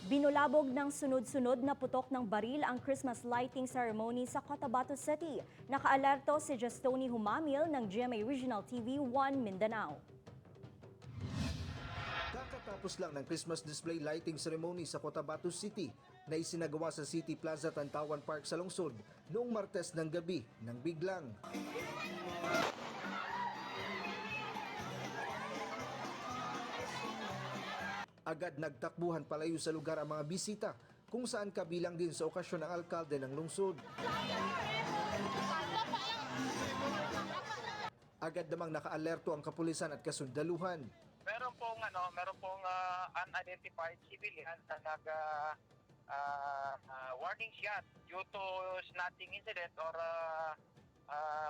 Binulabog ng sunod-sunod na putok ng baril ang Christmas lighting ceremony sa Cotabato City. Nakaalerto si Justoni Humamil ng GMA Regional TV 1 Mindanao. Kakatapos lang ng Christmas display lighting ceremony sa Cotabato City na isinagawa sa City Plaza Tantawan Park sa lungsod noong Martes ng gabi nang biglang agad nagtakbuhan palayo sa lugar ang mga bisita kung saan kabilang din sa okasyon ng alkalde ng lungsod. Agad namang nakaalerto ang kapulisan at kasundaluhan. Meron pong unidentified civilian na warning shot due to snatching incident or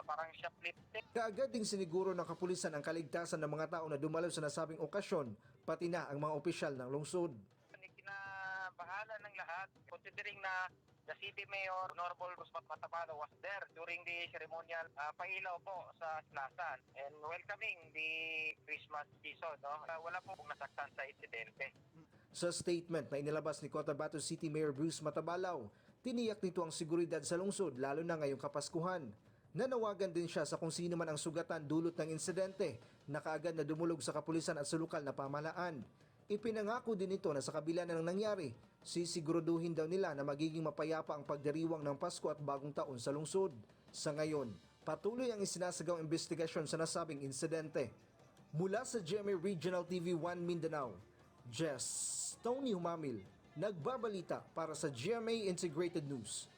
parang shoplifting. Kaagad ding siniguro ng kapulisan ang kaligtasan ng mga tao na dumalaw sa nasabing okasyon, pati na ang mga opisyal ng lungsod. Kinabahala ng lahat, considering na the city mayor, Honorable Guzman Matabalo, was there during the ceremonial pailaw po sa Slasan and welcoming the Christmas season. Wala po nasaktan sa insidente. Sa statement na inilabas ni Cotabato City Mayor Bruce Matabalaw, tiniyak nito ang seguridad sa lungsod lalo na ngayong Kapaskuhan. Nanawagan din siya sa kung sino man ang sugatan dulot ng insidente na kaagad na dumulog sa kapulisan at sa lokal na pamahalaan. Ipinangako din ito na sa kabila na ng nangyari, sisiguraduhin daw nila na magiging mapayapa ang pagdiriwang ng Pasko at Bagong Taon sa lungsod. Sa ngayon, patuloy ang isinasagawang investigasyon sa nasabing insidente. Mula sa GMA Regional TV 1 Mindanao, Tony Humamil, nagbabalita para sa GMA Integrated News.